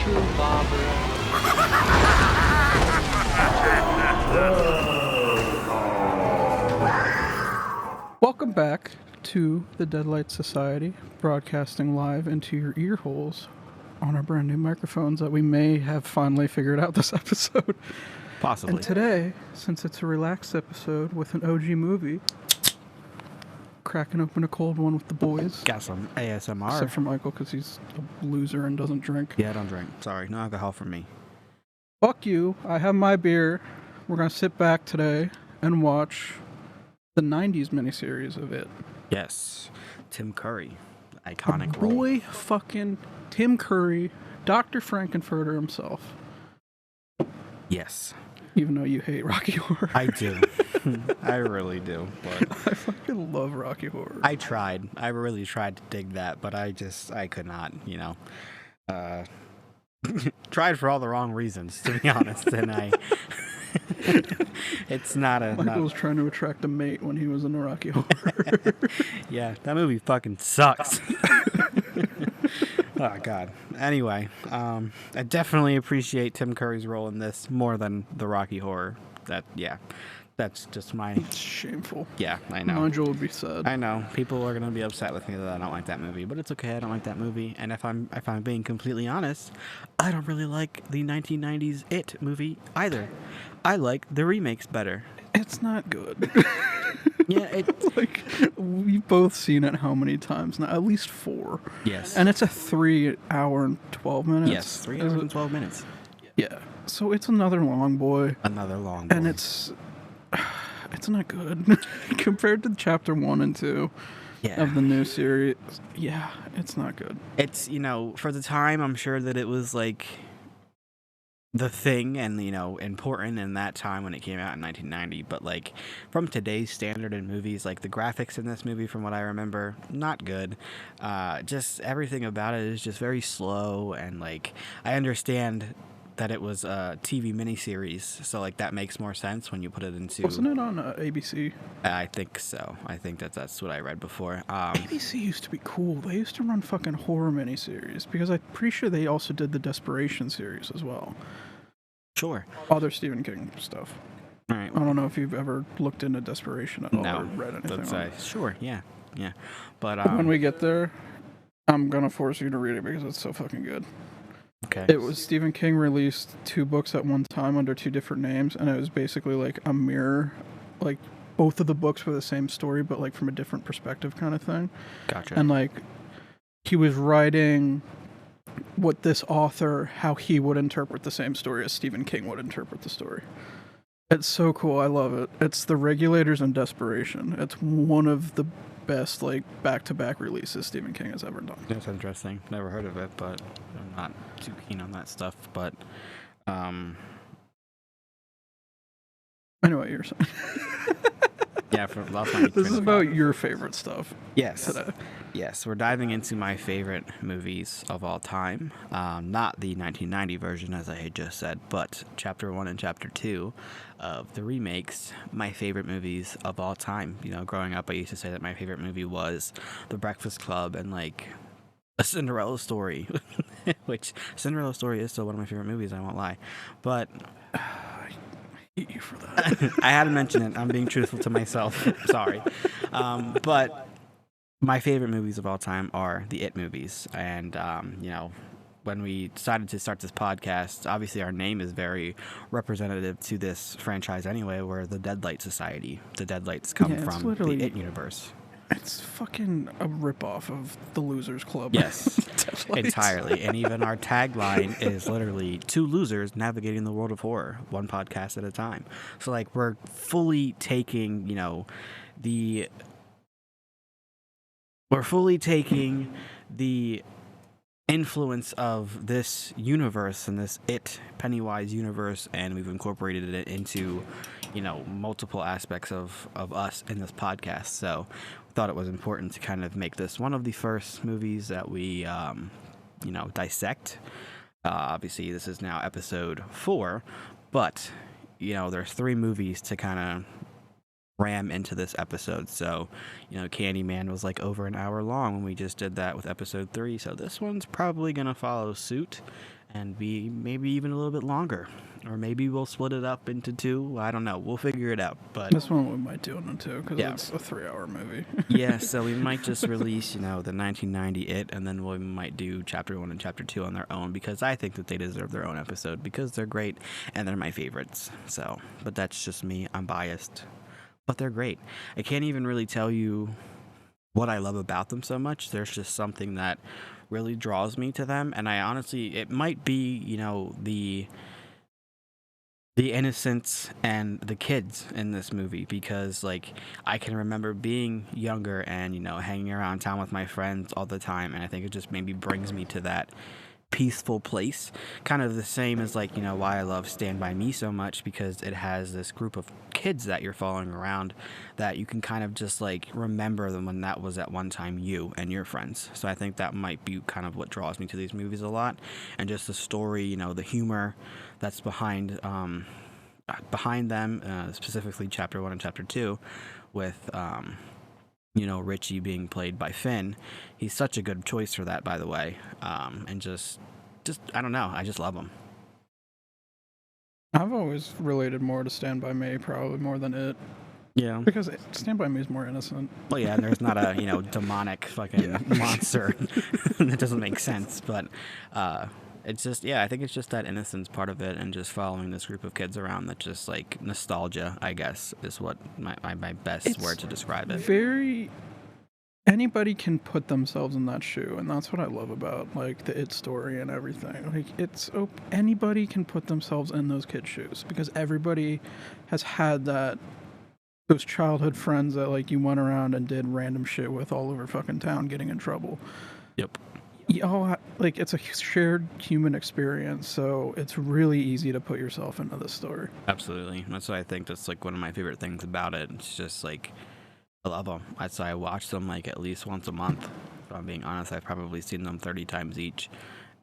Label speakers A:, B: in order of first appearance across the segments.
A: True, Barbara.
B: Welcome back to the Deadlights Society, broadcasting live into your ear holes on our brand new microphones that we may have finally figured out this episode.
C: Possibly.
B: And today, since it's a relaxed episode with an OG movie, cracking open a cold one with the boys.
C: Got some ASMR.
B: Except for Michael, because he's a loser and doesn't drink.
C: Yeah, I don't drink. Sorry, no alcohol for me.
B: Fuck you. I have my beer. We're going to sit back today and watch the 90s miniseries of it.
C: Yes. Tim Curry. Iconic role.
B: Boy fucking Tim Curry, Dr. Frankenfurter himself.
C: Yes.
B: Even though you hate Rocky Horror.
C: I do. I really do. But
B: I fucking love Rocky Horror.
C: I tried. I really tried to dig that, but I could not, tried for all the wrong reasons, to be honest, and it's not a...
B: Michael was trying to attract a mate when he was in Rocky Horror.
C: Yeah, that movie fucking sucks. Oh, God. Anyway, I definitely appreciate Tim Curry's role in this more than the Rocky Horror. That's just my...
B: It's shameful.
C: Yeah, I know.
B: Nigel would be sad.
C: I know. People are going to be upset with me that I don't like that movie, but it's okay. I don't like that movie. And if I'm being completely honest, I don't really like the 1990s It movie either. I like the remakes better.
B: It's not good.
C: Yeah,
B: like, we've both seen it how many times now? At least 4.
C: Yes.
B: And it's a 3 hour and 12 minutes.
C: Yes, 3 hours and 12 minutes.
B: Yeah. So it's another long boy.
C: Another long boy.
B: And it's not good. Compared to chapter 1 and 2 of the new series. Yeah, it's not good.
C: It's, for the time, I'm sure that it was like the thing and, important in that time when it came out in 1990. But like from today's standard in movies, like the graphics in this movie, from what I remember, not good. Just everything about it is just very slow. And like, I understand that it was a TV miniseries, so like that makes more sense when you put it into...
B: Wasn't it on ABC?
C: I think so. I think that's what I read before.
B: ABC used to be cool. They used to run fucking horror miniseries, because I'm pretty sure they also did the Desperation series as well.
C: Sure.
B: Other Stephen King stuff.
C: All right.
B: I don't know if you've ever looked into Desperation at all or read anything on it.
C: Sure, yeah. But
B: when we get there, I'm gonna force you to read it because it's so fucking good.
C: Okay.
B: It was Stephen King released 2 books at one time under 2 different names, and it was basically like a mirror, like both of the books were the same story, but like from a different perspective kind of thing.
C: Gotcha.
B: And like he was writing what this author, how he would interpret the same story as Stephen King would interpret the story. It's so cool. I love it. It's The Regulators and Desperation. It's one of the best like back-to-back releases Stephen King has ever done.
C: That's interesting. Never heard of it, but I'm not too keen on that stuff. But
B: Anyway, you're saying.
C: Yeah, for last time.
B: This is about your favorite stuff.
C: Yes.
B: Today.
C: Yes, we're diving into my favorite movies of all time. Not the 1990 version, as I had just said, but Chapter 1 and Chapter 2 of the remakes, my favorite movies of all time. Growing up, I used to say that my favorite movie was The Breakfast Club and, like, A Cinderella Story, which Cinderella Story is still one of my favorite movies, I won't lie. But...
B: I hate you for that.
C: I had to mention it. I'm being truthful to myself. Sorry. But my favorite movies of all time are the It movies. And, when we decided to start this podcast, obviously our name is very representative to this franchise anyway. We're the Deadlight Society. The Deadlights come from the It universe.
B: It's fucking a ripoff of the Losers Club.
C: Yes, entirely. And even our tagline is literally 2 losers navigating the world of horror, 1 podcast at a time. So, like, we're fully taking, the influence of this universe and this It Pennywise universe, and we've incorporated it into, multiple aspects of us in this podcast. So thought it was important to kind of make this one of the first movies that we dissect. Obviously this is now episode 4, but there's 3 movies to kind of ram into this episode. So, Candyman was like over an hour long when we just did that with episode 3. So this one's probably going to follow suit. and be maybe even a little bit longer, or maybe we'll split it up into two. I don't know. We'll figure it out. But
B: This one we might do in two because
C: Yeah.
B: it's a 3-hour movie.
C: yeah, so we might just release, the 1990 It, and then we might do Chapter 1 and Chapter 2 on their own, because I think that they deserve their own episode, because they're great, and they're my favorites. So, but that's just me. I'm biased. But they're great. I can't even really tell you what I love about them so much. There's just something that really draws me to them, and I honestly, it might be, the innocence and the kids in this movie, because like I can remember being younger and hanging around town with my friends all the time, and I think it just maybe brings me to that peaceful place, kind of the same as like why I love Stand By Me so much, because it has this group of kids that you're following around that you can kind of just like remember them when that was at one time you and your friends. So I think that might be kind of what draws me to these movies a lot, and just the story, the humor that's behind them, specifically Chapter 1 and Chapter 2 with Richie being played by Finn. He's such a good choice for that, by the way. And just I don't know, I just love him.
B: I've always related more to Stand By Me, probably more than It,
C: Yeah.
B: because Stand By Me is more innocent.
C: Well, yeah, and there's not a demonic fucking monster that doesn't make sense, but it's just, I think it's just that innocence part of it, and just following this group of kids around that just like nostalgia, I guess, is what my best word to describe it.
B: Anybody can put themselves in that shoe, and that's what I love about like the It story and everything. Like anybody can put themselves in those kids' shoes, because everybody has had those childhood friends that like you went around and did random shit with all over fucking town, getting in trouble.
C: Yep.
B: Like it's a shared human experience, so it's really easy to put yourself into the story.
C: Absolutely. That's why I think that's like one of my favorite things about it. It's just like I love them. That's why I watch them like at least once a month. If I'm being honest, I've probably seen them 30 times each.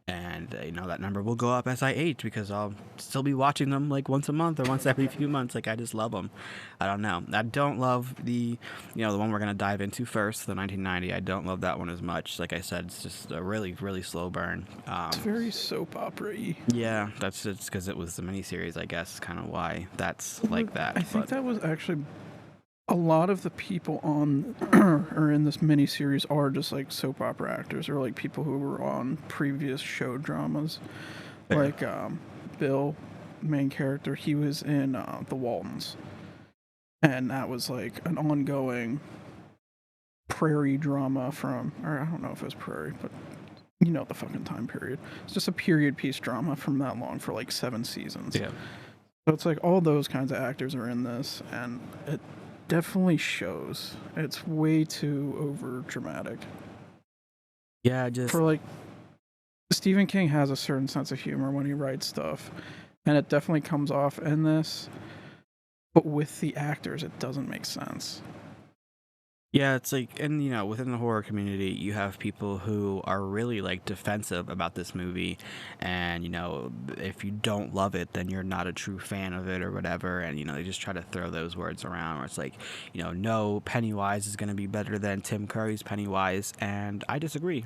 C: And that number will go up as I age, because I'll still be watching them like once a month or once every few months. Like I just love them. I don't know. I don't love the one we're gonna dive into first, the 1990. I don't love that one as much. Like I said, it's just a really, really slow burn.
B: It's very soap opera-y.
C: Yeah, that's just because it was the miniseries, I guess, kind of why that's like that.
B: I think that was actually a lot of the people on or in this miniseries are just like soap opera actors, or like people who were on previous show dramas.
C: Fair.
B: Like Bill, main character, he was in The Waltons, and that was like an ongoing prairie drama or I don't know if it was prairie, but the fucking time period. It's just a period piece drama from that long for like 7 seasons.
C: Yeah.
B: So it's like all those kinds of actors are in this, and it definitely shows. It's way too over dramatic.
C: Yeah, just
B: For like, Stephen King has a certain sense of humor when he writes stuff, and it definitely comes off in this, but with the actors it doesn't make sense.
C: Yeah, it's like, and within the horror community, you have people who are really like defensive about this movie, and if you don't love it, then you're not a true fan of it or whatever, and they just try to throw those words around where it's like, no, Pennywise is going to be better than Tim Curry's Pennywise, and I disagree.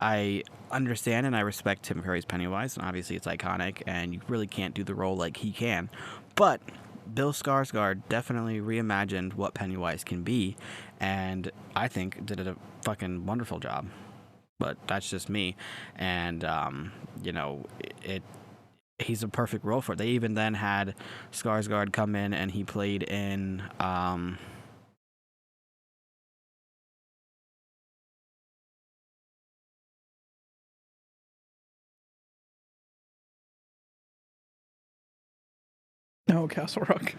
C: I understand and I respect Tim Curry's Pennywise, and obviously it's iconic, and you really can't do the role like he can, but Bill Skarsgard definitely reimagined what Pennywise can be, and I think did a fucking wonderful job. But that's just me, and he's a perfect role for it. They even then had Skarsgård come in, and he played in
B: Castle Rock.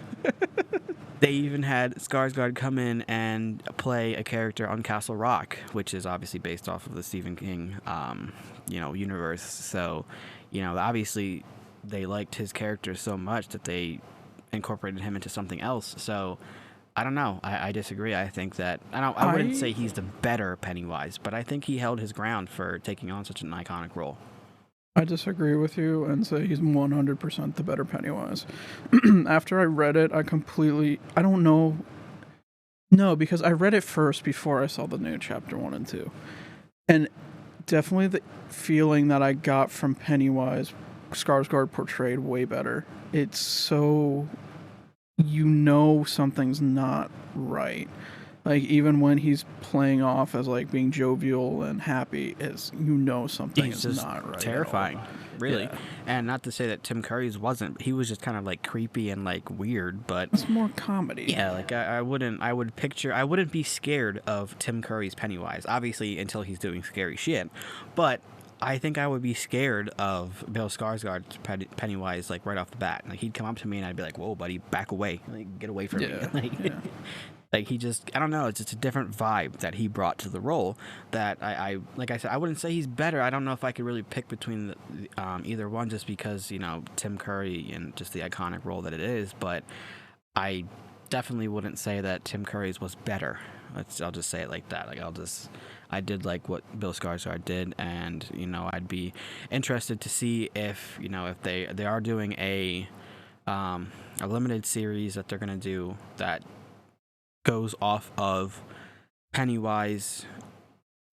C: They even had Skarsgård come in and play a character on Castle Rock, which is obviously based off of the Stephen King, universe. So, obviously they liked his character so much that they incorporated him into something else. So, I don't know. I disagree. I think that I wouldn't say he's the better Pennywise, but I think he held his ground for taking on such an iconic role.
B: I disagree with you and say he's 100% the better Pennywise. After I read it, I don't know. No, because I read it first before I saw the new chapter 1 and 2. And definitely the feeling that I got from Pennywise, Skarsgård portrayed way better. It's so, something's not right. Like, even when he's playing off as like being jovial and happy, something
C: He's
B: is
C: just
B: not right.
C: terrifying, really.
B: Yeah.
C: And not to say that Tim Curry's wasn't. He was just kind of like creepy and like weird, but
B: It's more comedy.
C: yeah, like I wouldn't be scared of Tim Curry's Pennywise, obviously until he's doing scary shit. But I think I would be scared of Bill Skarsgård's Pennywise, like right off the bat. Like he'd come up to me and I'd be like, "Whoa, buddy, back away! Like get away from me!" Like, like he just, I don't know, it's just a different vibe that he brought to the role. That I like I said, I wouldn't say he's better. I don't know if I could really pick between either one, just because Tim Curry and just the iconic role that it is. But I definitely wouldn't say that Tim Curry's was better. I'll just say it like that. I did like what Bill Skarsgård did, and I'd be interested to see if they are doing a limited series that they're gonna do that goes off of Pennywise,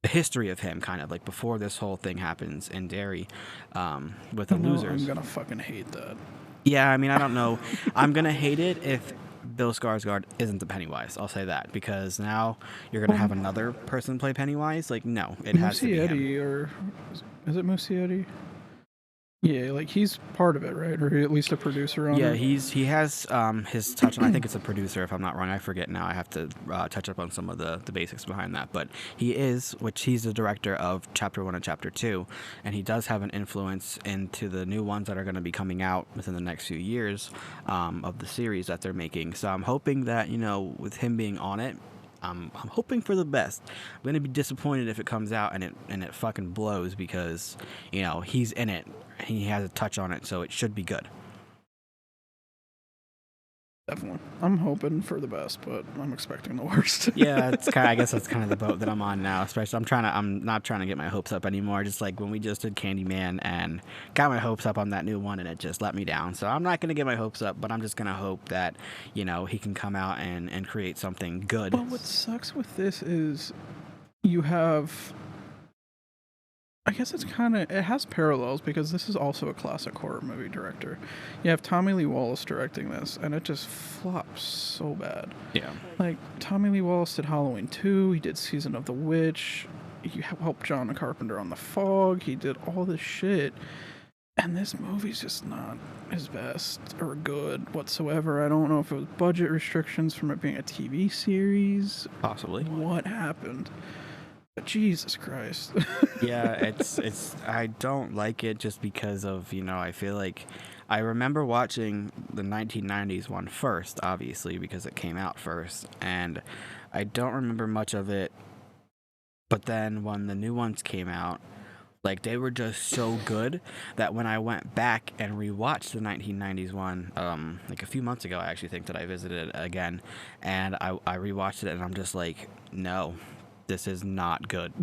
C: the history of him, kind of like before this whole thing happens in Derry, with the losers.
B: I'm gonna fucking hate that.
C: Yeah, I mean, I don't know. I'm gonna hate it if Bill Skarsgård isn't the Pennywise. I'll say that, because now you're gonna have another person play Pennywise. Like, no, it has to be him.
B: Or is it Muschietti? Yeah, like he's part of it, right? Or at least a producer on it.
C: Yeah, he has his touch on. I think it's a producer, if I'm not wrong. I forget now. I have to touch up on some of the basics behind that. But he's the director of Chapter 1 and Chapter 2, and he does have an influence into the new ones that are going to be coming out within the next few years of the series that they're making. So I'm hoping that with him being on it, I'm hoping for the best. I'm gonna be disappointed if it comes out and it fucking blows, because he's in it. He has a touch on it, so it should be good.
B: Definitely. I'm hoping for the best, but I'm expecting the worst.
C: Yeah, I guess that's kind of the boat that I'm on now. Especially, I'm not trying to get my hopes up anymore. Just like when we just did Candyman and got my hopes up on that new one, and it just let me down. So I'm not gonna get my hopes up, but I'm just gonna hope that he can come out and create something good.
B: But what sucks with this is you have, I guess it has parallels, because this is also a classic horror movie director. You have Tommy Lee Wallace directing this, and it just flops so bad.
C: Yeah.
B: Like, Tommy Lee Wallace did Halloween 2, he did Season of the Witch, he helped John Carpenter on The Fog, he did all this shit, and this movie's just not his best or good whatsoever. I don't know if it was budget restrictions from it being a TV series.
C: Possibly.
B: What happened? Jesus Christ.
C: Yeah, it's I don't like it just because of, I feel like I remember watching the 1990s one first, obviously, because it came out first, and I don't remember much of it. But then when the new ones came out, like, they were just so good that when I went back and rewatched the 1990s one, like a few months ago, I actually think that I visited it again, and I rewatched it, and I'm just like, no, this is not good.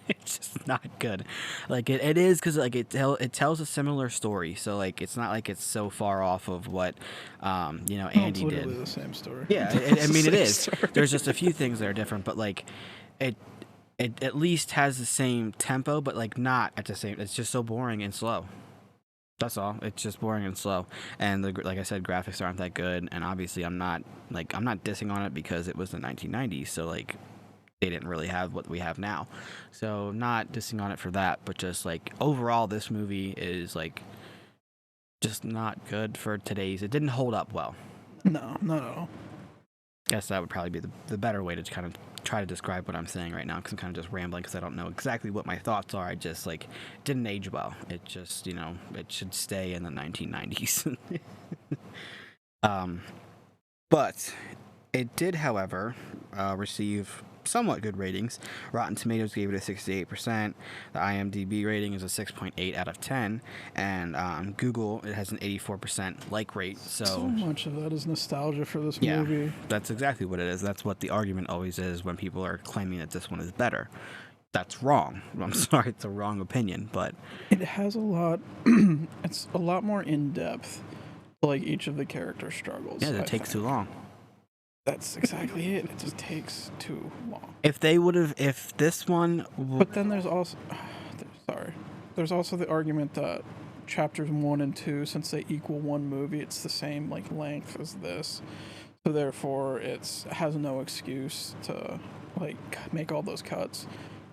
C: It's just not good. Like, it is, because like it tells a similar story, so like it's not like it's so far off of what Andy
B: it's literally
C: did.
B: the same story.
C: Yeah, I mean, it is. Story. There's just a few things that are different, but like it at least has the same tempo, but like not at the same. It's just so boring and slow. That's all. It's just boring and slow, and like I said, graphics aren't that good. And obviously, I'm not dissing on it because it was the 1990s, so like they didn't really have what we have now. So not dissing on it for that, but just like overall, this movie is like just not good for today's. It didn't hold up well.
B: No, not at all.
C: Guess that would probably be the better way to kind of try to describe what I'm saying right now, because I'm kind of just rambling because I don't know exactly what my thoughts are. I just like didn't age well. It just it should stay in the 1990s. But it did, however, receive somewhat good ratings. Rotten Tomatoes gave it a 68%. The IMDb rating is a 6.8 out of 10, and Google, it has an 84% like rate. So
B: much of that is nostalgia for this
C: yeah,
B: movie.
C: That's exactly what it is. That's what the argument always is when people are claiming that this one is better. That's wrong. I'm sorry, it's a wrong opinion, but
B: it has a lot. It's a lot more in depth. Like each of the character struggles.
C: Yeah, it takes too long.
B: That's exactly it. It just takes too long.
C: If this one...
B: But then there's also... Sorry. There's also the argument that chapters 1 and 2, since they equal one movie, it's the same like length as this. So therefore, it has no excuse to like make all those cuts.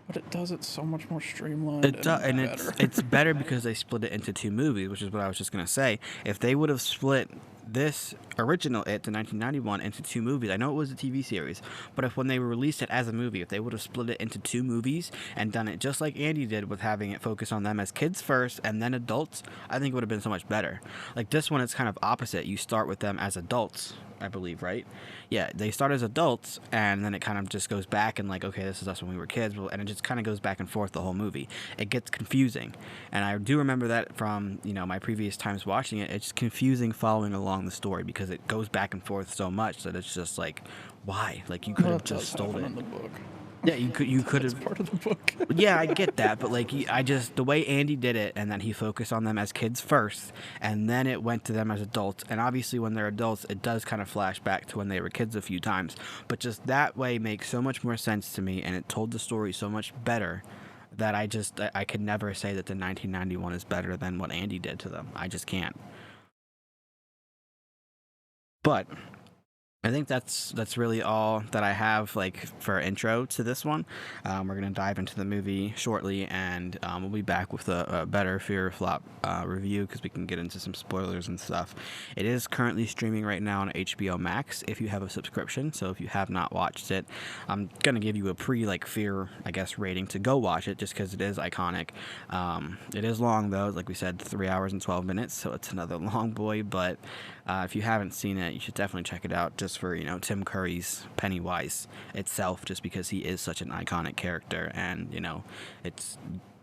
B: But it does it so much more streamlined. And
C: it's better because they split it into 2 movies, which is what I was just gonna say. If they would have split this original the 1991 into 2 movies, I know it was a TV series, but if when they released it as a movie, if they would have split it into 2 movies and done it just like Andy did with having it focus on them as kids first and then adults, I think it would have been so much better. Like this one, it's kind of opposite. You start with them as adults, I believe, right? Yeah, they start as adults, and then it kind of just goes back and like, okay, this is us when we were kids, and it just kind of goes back and forth the whole movie. It gets confusing, and I do remember that from my previous times watching it. It's confusing following along the story because it goes back and forth so much that it's just like, why? Like you could have just stole it.
B: In the book.
C: Yeah, you could have.
B: Part of the book.
C: Yeah, I get that, but like the way Andy did it, and then he focused on them as kids first, and then it went to them as adults. And obviously, when they're adults, it does kind of flash back to when they were kids a few times. But just that way makes so much more sense to me, and it told the story so much better that I could never say that the 1991 is better than what Andy did to them. I just can't. But I think that's really all that I have like for intro to this one. We're gonna dive into the movie shortly, and we'll be back with a better Fear Flop review because we can get into some spoilers and stuff. It is currently streaming right now on HBO Max if you have a subscription. So if you have not watched it, I'm gonna give you a Fear, I guess, rating to go watch it just because it is iconic. It is long though, like we said, 3 hours and 12 minutes, so it's another long boy. But if you haven't seen it, you should definitely check it out just for Tim Curry's Pennywise itself, just because he is such an iconic character, and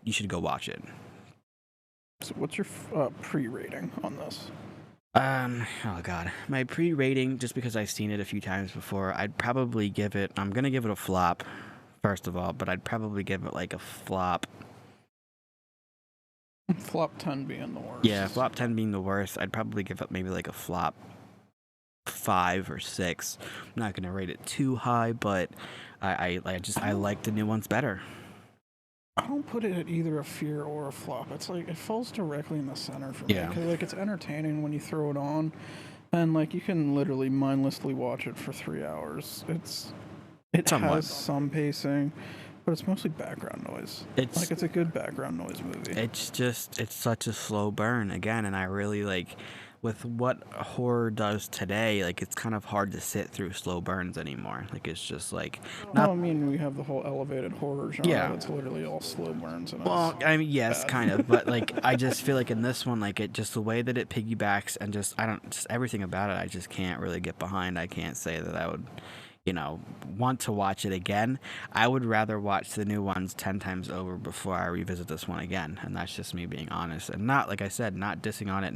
C: you should go watch it.
B: So what's your pre-rating on this?
C: Oh god, my pre-rating, just because I've seen it a few times before, I'm gonna give it a flop first of all, but I'd probably give it like a flop.
B: Flop 10 being the worst.
C: Yeah, flop 10 being the worst. I'd probably give it maybe like a flop 5 or 6. I'm not gonna rate it too high, but I like the new ones better.
B: I don't put it at either a fear or a flop. It's like it falls directly in the center for me.
C: Yeah.
B: Because like it's entertaining when you throw it on, and like you can literally mindlessly watch it for 3 hours. It
C: Somewhat.
B: has some pacing, but it's mostly background noise. It's a good background noise movie.
C: It's such a slow burn again, and I really like with what horror does today, like it's kind of hard to sit through slow burns anymore. Like it's just like
B: I mean, we have the whole elevated horror genre.
C: Yeah.
B: That's literally all slow burns. And
C: well, I mean, yes,
B: bad.
C: kind of, but like I just feel like in this one, like it just the way that it piggybacks and just everything about it, I just can't really get behind. I can't say that I would want to watch it again. I would rather watch the new ones 10 times over before I revisit this one again, and that's just me being honest, and not, like I said, not dissing on it,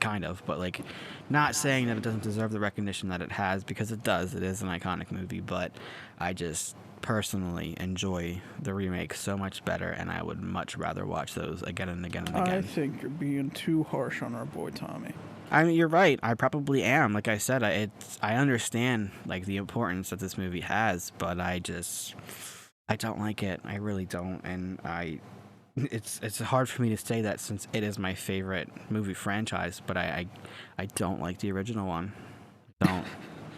C: kind of, but like not saying that it doesn't deserve the recognition that it has, because it does. It is an iconic movie, but I just personally enjoy the remake so much better, and I would much rather watch those again and again and again.
B: I think you're being too harsh on our boy Tommy.
C: I mean, you're right. I probably am. Like I said, I understand like the importance that this movie has, but I don't like it. I really don't, and it's hard for me to say that since it is my favorite movie franchise. But I don't like the original one. Don't.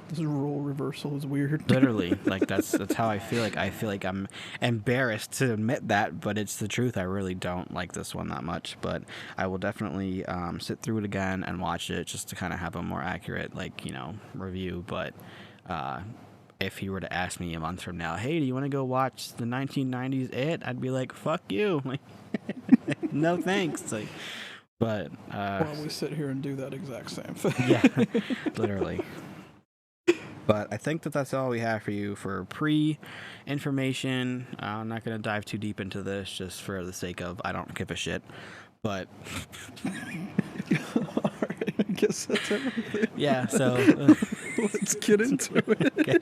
B: This role reversal is weird.
C: Literally, like that's how I feel. Like I feel like I'm embarrassed to admit that, but it's the truth. I really don't like this one that much, but I will definitely sit through it again and watch it just to kind of have a more accurate review. But if he were to ask me a month from now, hey, do you want to go watch the 1990s It? I'd be like, fuck you, like, no thanks. Like, but
B: while we sit here and do that exact same thing.
C: Yeah, literally. But I think that's all we have for you for pre-information. I'm not going to dive too deep into this just for the sake of I don't give a shit. But
B: Alright, I guess that's everything.
C: Yeah, so
B: let's get into it.
C: Okay.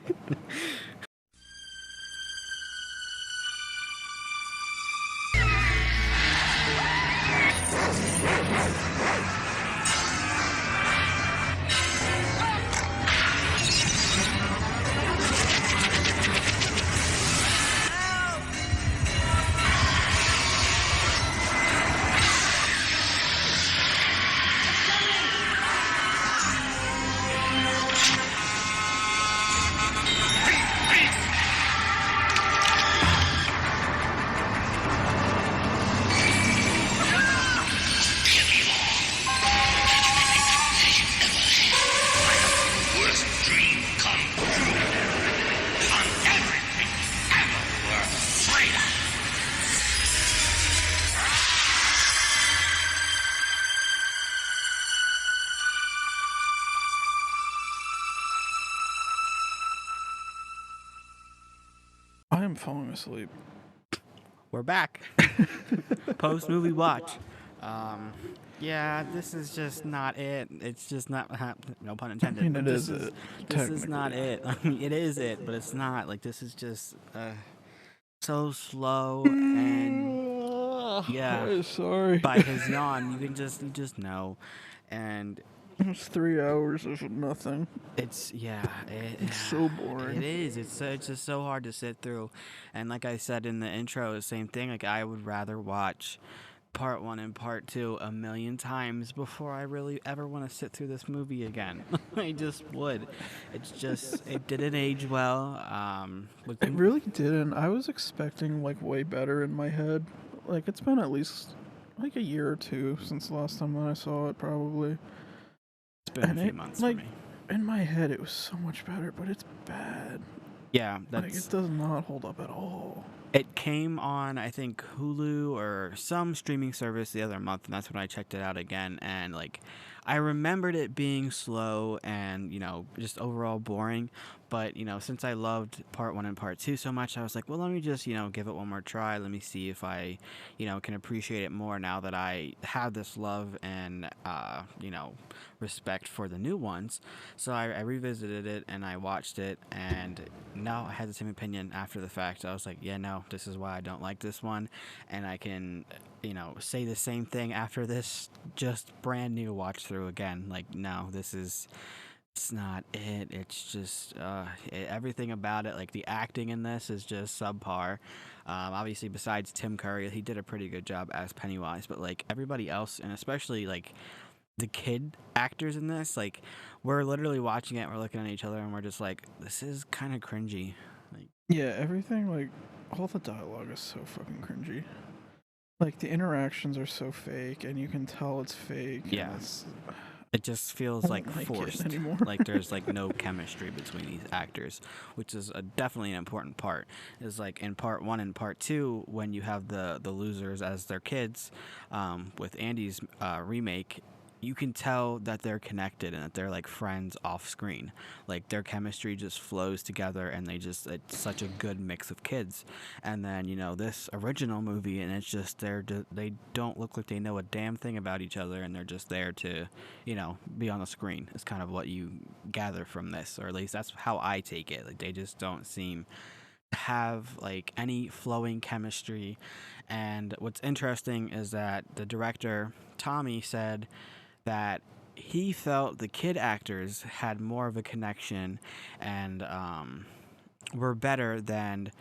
B: I'm falling asleep.
C: We're back. Post movie watch. Yeah, this is just not it. It's just not. No pun intended.
B: I mean,
C: but
B: it
C: this
B: is it.
C: This is not
B: Technically.
C: it. I mean, it is it, but it's not. Like, this is just so slow and yeah.
B: I'm sorry.
C: By his yawn, you just know, and
B: It's 3 hours of nothing.
C: it's
B: It's so boring.
C: It is. It's just so hard to sit through, and like I said in the intro, the same thing. Like, I would rather watch part 1 and part 2 a million times before I really ever want to sit through this movie again. I just would. It's just, it didn't age well.
B: It really didn't. I was expecting like way better in my head. Like, it's been at least like a year or two since the last time that I saw it, probably.
C: It's been
B: And
C: a few
B: it,
C: months
B: like,
C: for me.
B: in my head, it was so much better, but it's bad.
C: Yeah,
B: Like, it does not hold up at all.
C: It came on, I think, Hulu or some streaming service the other month, and that's when I checked it out again. And, like, I remembered it being slow and, just overall boring. But, since I loved part 1 and part 2 so much, I was like, well, let me just, give it one more try. Let me see if I, can appreciate it more now that I have this love and, respect for the new ones. So I revisited it and I watched it, and no, I had the same opinion after the fact. I was like, yeah, no, this is why I don't like this one. And I can, say the same thing after this just brand new watch through again. Like, no, it's not it. It's just everything about it. Like, the acting in this is just subpar. Obviously, besides Tim Curry, he did a pretty good job as Pennywise. But like everybody else, and especially like the kid actors in this, like, we're literally watching it. We're looking at each other, and we're just like, this is kind of cringy. Like,
B: Yeah, everything, like, all the dialogue is so fucking cringy. Like, the interactions are so fake, and you can tell it's fake.
C: Yeah.
B: And it's,
C: it just feels
B: I
C: like
B: don't like it
C: forced.
B: anymore.
C: Like, there's like no chemistry between these actors, which is definitely an important part. Is like in part 1 and part 2, when you have the losers as their kids, with Andy's remake. You can tell that they're connected and that they're like friends off screen. Like, their chemistry just flows together, and it's such a good mix of kids. And then, this original movie, and it's just they don't look like they know a damn thing about each other, and they're just there to, be on the screen. It's kind of what you gather from this, or at least that's how I take it. Like, they just don't seem to have like any flowing chemistry. And what's interesting is that the director, Tommy, said that he felt the kid actors had more of a connection and were better than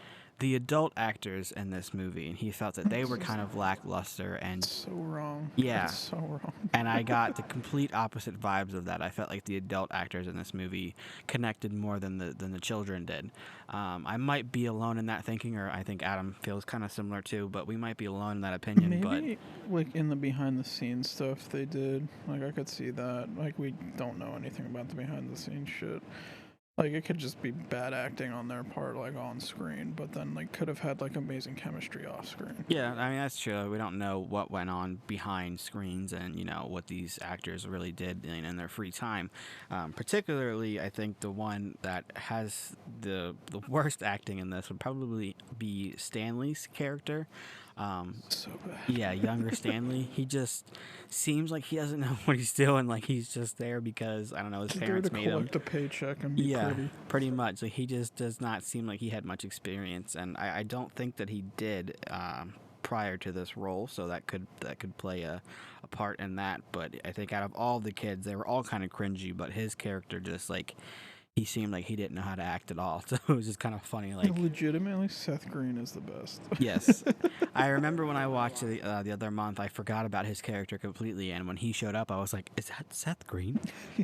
C: the adult actors in this movie, and he felt that they were kind of lackluster. And
B: so wrong.
C: Yeah.
B: It's so wrong.
C: And I got the complete opposite vibes of that. I felt like the adult actors in this movie connected more than the children did. I might be alone in that thinking, or I think Adam feels kind of similar too, but we might be alone in that opinion.
B: Maybe, like, in the behind-the-scenes stuff they did, like, I could see that. Like, we don't know anything about the behind-the-scenes shit. Like, it could just be bad acting on their part, like, on screen, but then, like, could have had, like, amazing chemistry off screen.
C: Yeah, I mean, that's true. We don't know what went on behind screens and, what these actors really did in their free time. Particularly, I think the one that has the worst acting in this would probably be Stanley's character.
B: So bad.
C: Yeah, younger Stanley. He just seems like he doesn't know what he's doing. Like, he's just there because, I don't know, his parents made him.
B: Collect a paycheck and be
C: pretty much. Like, he just does not seem like he had much experience, and I don't think that he did prior to this role, so that could play a part in that. But I think out of all the kids, they were all kind of cringy, but his character just, like, he seemed like he didn't know how to act at all. So it was just kind of funny. Like,
B: legitimately, Seth Green is the best.
C: Yes. I remember when I watched it the other month, I forgot about his character completely, and when he showed up, I was like, is that Seth Green?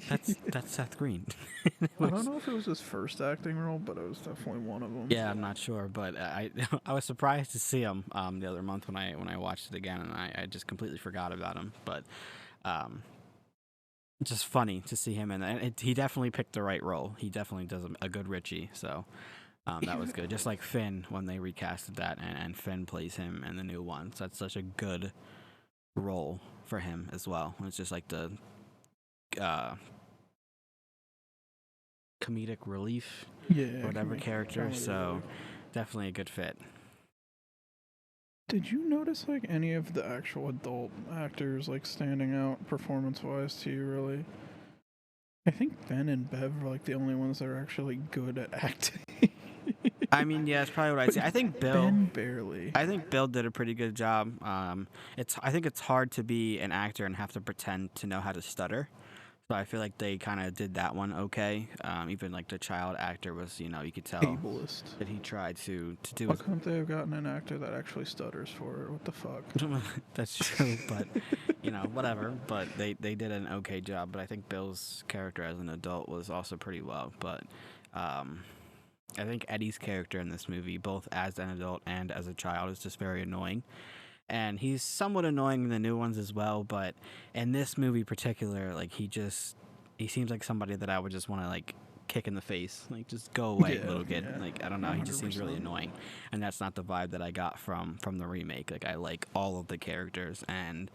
C: That's Seth Green.
B: I don't know if it was his first acting role, but it was definitely one of them.
C: Yeah, I'm not sure, but I was surprised to see him the other month when I watched it again, and I just completely forgot about him. But just funny to see him, and he definitely picked the right role. He definitely does a good Richie, so that was good. Just like Finn when they recasted that, and Finn plays him in the new one. So that's such a good role for him as well. It's just like the comedic relief,
B: Yeah,
C: whatever character. So definitely a good fit.
B: Did you notice like any of the actual adult actors like standing out performance-wise to you? Really, I think Ben and Bev are like the only ones that are actually good at acting.
C: I mean, yeah, that's probably what I'd say. I think Bill.
B: Ben barely.
C: I think Bill did a pretty good job. I think it's hard to be an actor and have to pretend to know how to stutter. So I feel like they kind of did that one okay. Even like the child actor was, you could tell
B: Ableist.
C: that he tried to do.
B: Why couldn't they have gotten an actor that actually stutters for it? What the fuck?
C: That's true, but whatever. But they did an okay job. But I think Bill's character as an adult was also pretty well. But I think Eddie's character in this movie, both as an adult and as a child, is just very annoying. And he's somewhat annoying in the new ones as well, but in this movie in particular, like he seems like somebody that I would just want to like kick in the face, like just go away, little kid. Yeah. Like I don't know, 100%. He just seems really annoying, and that's not the vibe that I got from the remake. Like I like all of the characters, and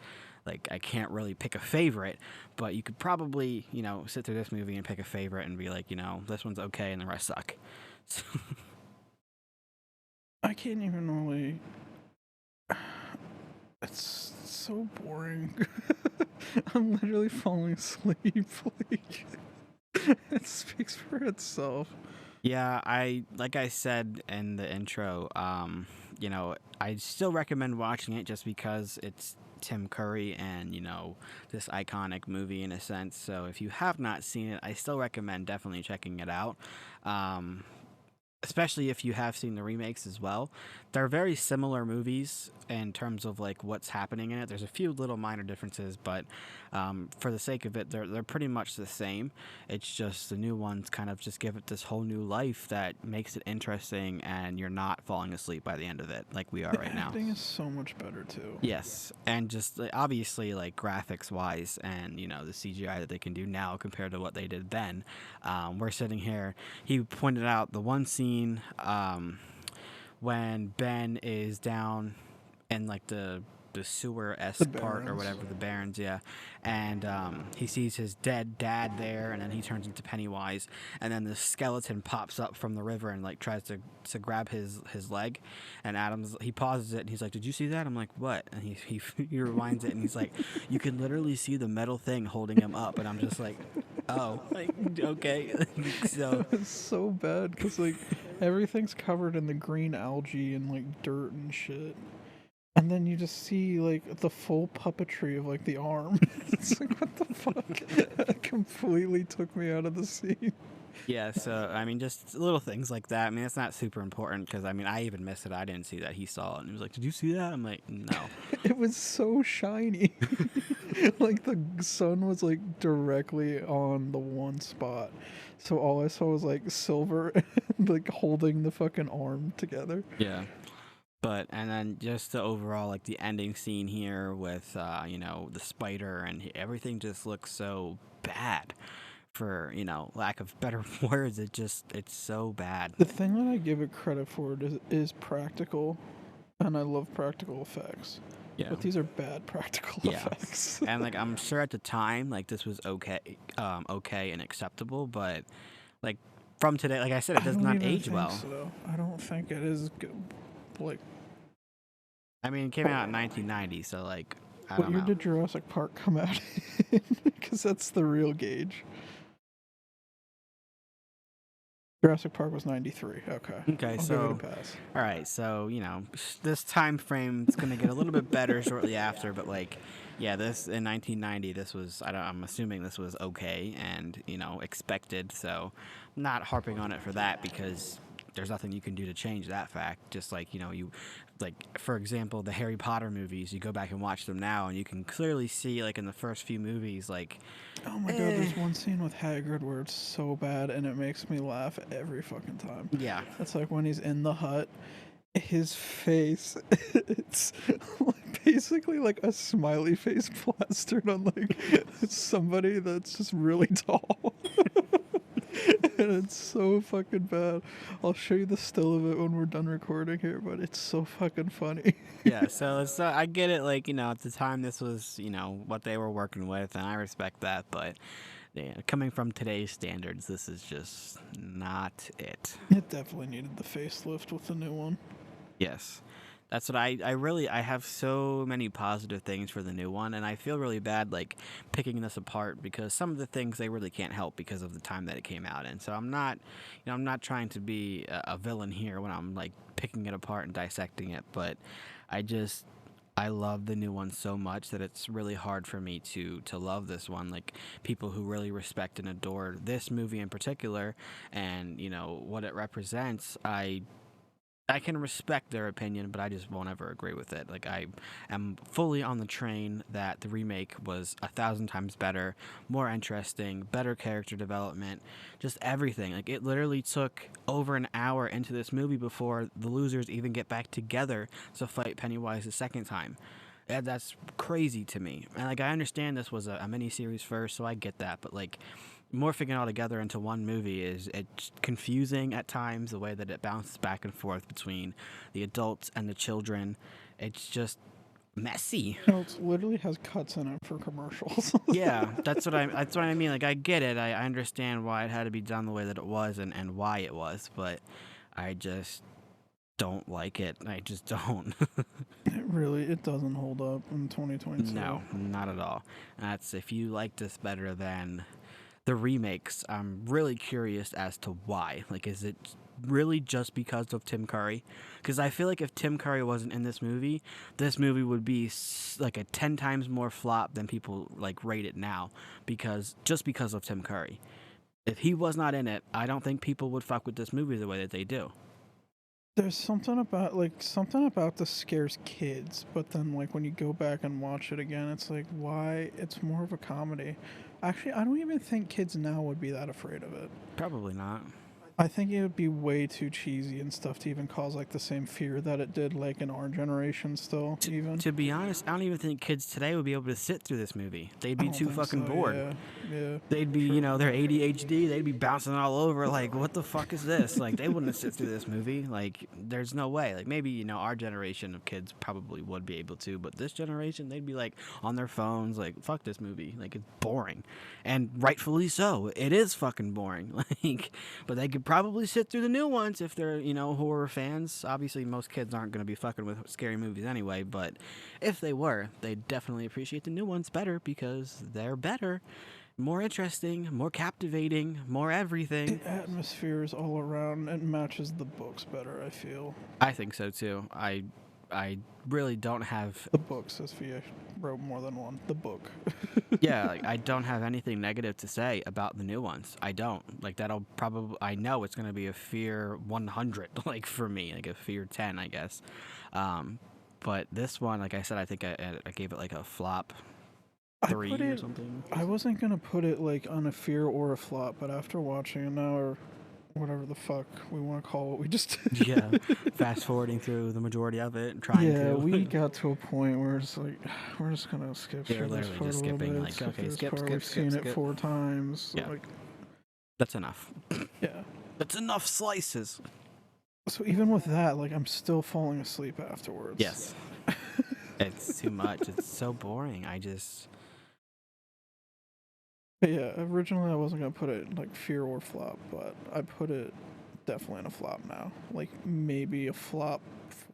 C: like I can't really pick a favorite, but you could probably sit through this movie and pick a favorite and be like, this one's okay and the rest suck.
B: I can't even really. It's so boring. I'm literally falling asleep. Like, it speaks for itself.
C: Yeah, like I said in the intro, I still recommend watching it just because it's Tim Curry and, this iconic movie in a sense. So if you have not seen it, I still recommend definitely checking it out. Especially if you have seen the remakes as well. They're very similar movies in terms of like what's happening in it. There's a few little minor differences, but for the sake of it, they're pretty much the same. It's just the new ones kind of just give it this whole new life that makes it interesting, and you're not falling asleep by the end of it like we are right now.
B: The acting is so much better too.
C: Yes, and just obviously like graphics wise, and the CGI that they can do now compared to what they did then. We're sitting here. He pointed out the one scene when Ben is down in like the sewer-esque part or whatever, the Barrens, yeah, and he sees his dead dad there, and then he turns into Pennywise, and then the skeleton pops up from the river and like tries to grab his leg, and he pauses it and he's like, "Did you see that?" I'm like, "What?" And he rewinds it and he's like, "You can literally see the metal thing holding him up," and I'm just like, "Oh, like, okay." So
B: it's so bad because like everything's covered in the green algae and like dirt and shit. And then you just see, like, the full puppetry of, like, the arm. It's like, what the fuck? It completely took me out of the scene.
C: Yeah, so, I mean, just little things like that. I mean, it's not super important because, I mean, I even missed it. I didn't see that. He saw it, and he was like, "Did you see that?" I'm like, "No."
B: It was so shiny. Like, the sun was, like, directly on the one spot. So all I saw was, like, silver, like, holding the fucking arm together.
C: Yeah. And then just the overall, like the ending scene here with, the spider and everything just looks so bad for, lack of better words. It's so bad.
B: The thing that I give it credit for is practical, and I love practical effects.
C: Yeah.
B: But these are bad practical effects.
C: And like, I'm sure at the time, like this was okay and acceptable, but like from today, like I said, it does not age well.
B: So. I don't think it is good. Like,
C: I mean, it came out in 1990, so like, I don't know.
B: What year did Jurassic Park come out in? Because that's the real gauge. Jurassic Park was 93. Okay, I'll
C: so
B: give it a pass.
C: All right, so this time frame is going to get a little bit better shortly after, but like, yeah, this in 1990, this was I'm assuming this was okay and expected. So, I'm not harping on it for that because there's nothing you can do to change that fact. Just like you, like for example, the Harry Potter movies. You go back and watch them now, and you can clearly see like in the first few movies, like.
B: Oh my god, there's one scene with Hagrid where it's so bad and it makes me laugh every fucking time.
C: Yeah.
B: It's like when he's in the hut, his face, it's like basically like a smiley face plastered on like somebody that's just really tall. And it's so fucking bad. I'll show you the still of it when we're done recording here, but it's so fucking funny.
C: Yeah, so I get it. Like, at the time, this was what they were working with, and I respect that. But yeah, coming from today's standards, this is just not it.
B: It definitely needed the facelift with the new one.
C: Yes. That's what I have so many positive things for the new one, and I feel really bad like picking this apart because some of the things they really can't help because of the time that it came out in. So I'm not trying to be a villain here when I'm like picking it apart and dissecting it, but I love the new one so much that it's really hard for me to love this one. Like people who really respect and adore this movie in particular and what it represents, I can respect their opinion, but I just won't ever agree with it. Like, I am fully on the train that the remake was 1,000 times better, more interesting, better character development, just everything. Like, it literally took over an hour into this movie before the losers even get back together to fight Pennywise the second time. And that's crazy to me. And, like, I understand this was a miniseries first, so I get that, but, like, morphing it all together into one movie it's confusing at times, the way that it bounces back and forth between the adults and the children. It's just messy.
B: It literally has cuts in it for commercials.
C: Yeah, that's what I mean. Like, I get it. I understand why it had to be done the way that it was and why it was, but I just don't like it. I just don't.
B: It doesn't hold up in 2022.
C: No, not at all. That's if you like this better than the remakes. I'm really curious as to why. Like, is it really just because of Tim Curry? Because I feel like if Tim Curry wasn't in this movie would be like a 10 times more flop than people like rate it now, because of Tim Curry. If he was not in it, I don't think people would fuck with this movie the way that they do.
B: There's something about this scares kids, but then like when you go back and watch it again, it's like, why? It's more of a comedy. Actually, I don't even think kids now would be that afraid of it.
C: Probably not.
B: I think it would be way too cheesy and stuff to even cause like the same fear that it did like in our generation still, even.
C: To be honest, I don't even think kids today would be able to sit through this movie. They'd be too fucking bored.
B: Yeah.
C: They'd be, their ADHD, they'd be bouncing all over like, what the fuck is this? Like, they wouldn't sit through this movie. Like, there's no way. Like, maybe, our generation of kids probably would be able to, but this generation, they'd be like on their phones, like, fuck this movie. Like, it's boring. And rightfully so. It is fucking boring. Like, but they could probably sit through the new ones if they're, horror fans. Obviously, most kids aren't going to be fucking with scary movies anyway, but if they were, they'd definitely appreciate the new ones better because they're better, more interesting, more captivating, more everything.
B: The atmosphere is all around and matches the books better, I feel.
C: I think so too. I really don't have
B: the books, as Fia wrote more than one. The book.
C: Yeah, like, I don't have anything negative to say about the new ones. I don't. Like, that'll probably, I know it's going to be a Fear 100, like, for me, like a Fear 10, I guess. But this one, like I said, I think I gave it like a flop 3 or something.
B: I wasn't going to put it like on a Fear or a flop, but after watching it now, or whatever the fuck we want to call what we just did.
C: Yeah, fast forwarding through the majority of it, trying to.
B: Yeah, we got to a point where it's like, we're just going to skip through this
C: literally
B: part
C: just
B: a little
C: skipping,
B: bit.
C: like, okay, skip.
B: We've seen it 4 times.
C: Yeah.
B: Like,
C: that's enough.
B: Yeah.
C: That's enough slices.
B: So even with that, like, I'm still falling asleep afterwards.
C: Yes. It's too much. It's so boring.
B: But yeah, originally I wasn't going to put it like Fear or flop, but I put it definitely in a flop now. Like maybe a flop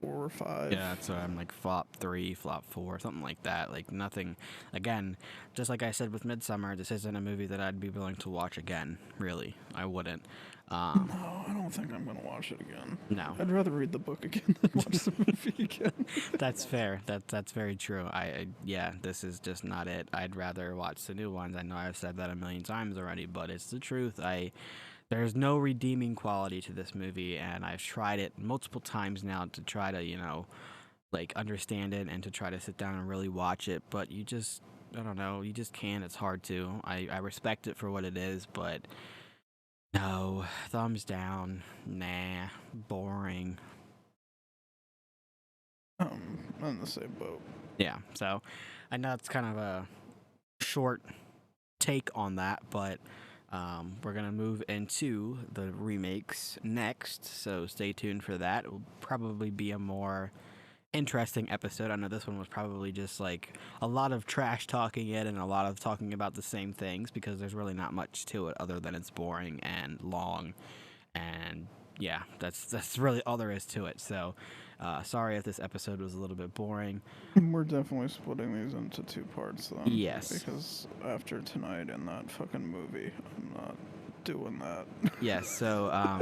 B: 4 or 5.
C: Yeah, so I'm like flop 3, flop 4, something like that. Like nothing. Again, just like I said with Midsummer, this isn't a movie that I'd be willing to watch again. Really, I wouldn't.
B: No, I don't think I'm gonna watch it again.
C: No,
B: I'd rather read the book again than watch the movie again.
C: That's fair. That's very true. Yeah, this is just not it. I'd rather watch the new ones. I know I've said that a million times already, but it's the truth. There's no redeeming quality to this movie, and I've tried it multiple times now to try to, like, understand it and to try to sit down and really watch it, but you just, I don't know, you just can't. It's hard to. I respect it for what it is, but no, thumbs down. Nah, boring.
B: I'm in the same boat.
C: Yeah, so I know it's kind of a short take on that, but We're going to move into the remakes next, so stay tuned for that. It will probably be a more interesting episode. I know this one was probably just like a lot of trash talking it and a lot of talking about the same things because there's really not much to it other than it's boring and long, and yeah, that's really all there is to it. So sorry if this episode was a little bit boring.
B: We're definitely splitting these into 2 parts then.
C: Yes.
B: Because after tonight and that fucking movie, I'm not doing that.
C: Yes, so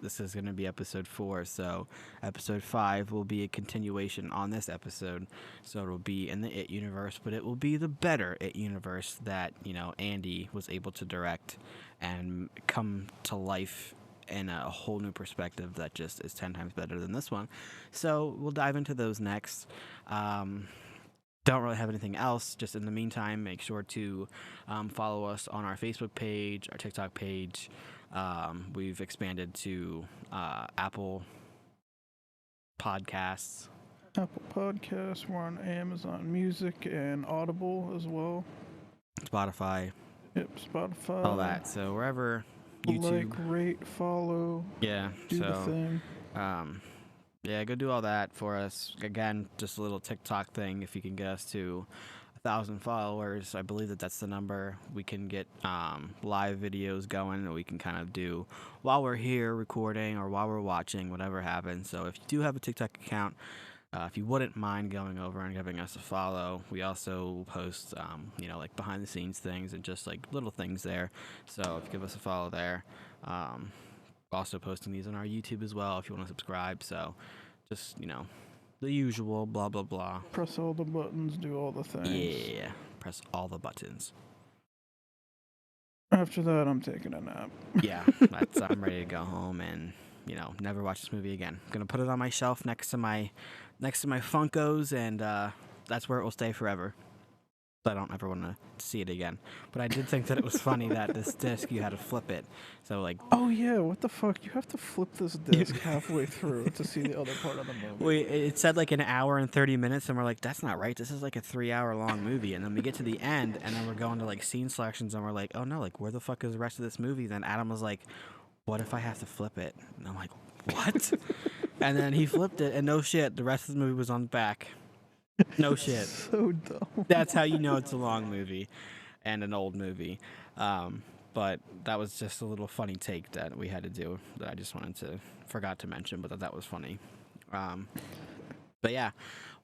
C: this is going to be episode 4, so episode 5 will be a continuation on this episode, so it'll be in the It universe, but it will be the better It universe that Andy was able to direct and come to life in a whole new perspective that just is 10 times better than this one. So we'll dive into those next. Don't really have anything else. Just in the meantime, make sure to follow us on our Facebook page, our TikTok page. We've expanded to Apple Podcasts.
B: Apple Podcasts. We're on Amazon Music and Audible as well.
C: Spotify.
B: Yep, Spotify.
C: All that. So wherever YouTube.
B: Like, rate, follow.
C: Yeah.
B: Do the thing.
C: Yeah, go do all that for us. Again, just a little TikTok thing. If you can get us to 1,000 followers, I believe that's the number. We can get live videos going that we can kind of do while we're here recording or while we're watching, whatever happens. So if you do have a TikTok account, if you wouldn't mind going over and giving us a follow, we also post, like behind the scenes things and just like little things there. So if you give us a follow there, also posting these on our YouTube as well if you want to subscribe. So just, the usual blah, blah, blah.
B: Press all the buttons, do all the things.
C: Yeah, press all the buttons.
B: After that, I'm taking a nap.
C: Yeah, I'm ready to go home and, never watch this movie again. I'm going to put it on my shelf next to my Funkos, and that's where it will stay forever. I don't ever want to see it again. But I did think that it was funny that this disc, you had to flip it. So, like...
B: Oh, yeah, what the fuck? You have to flip this disc halfway through to see the other part of the movie.
C: It said like an hour and 30 minutes, and we're like, that's not right. This is like a 3-hour-long movie. And then we get to the end, and then we're going to like scene selections, and we're like, oh no, like where the fuck is the rest of this movie? Then Adam was like, what if I have to flip it? And I'm like, what? And then he flipped it, and no shit, the rest of the movie was on the back. No shit.
B: So dumb.
C: That's how you know it's a long movie and an old movie. But that was just a little funny take that we had to do that I just forgot to mention, but that was funny. But yeah,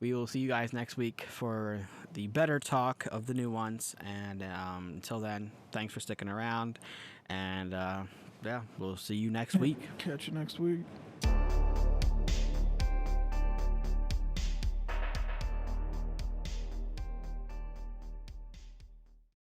C: we will see you guys next week for the better talk of the new ones. And until then, thanks for sticking around. And yeah, we'll see you next week.
B: Catch you next week.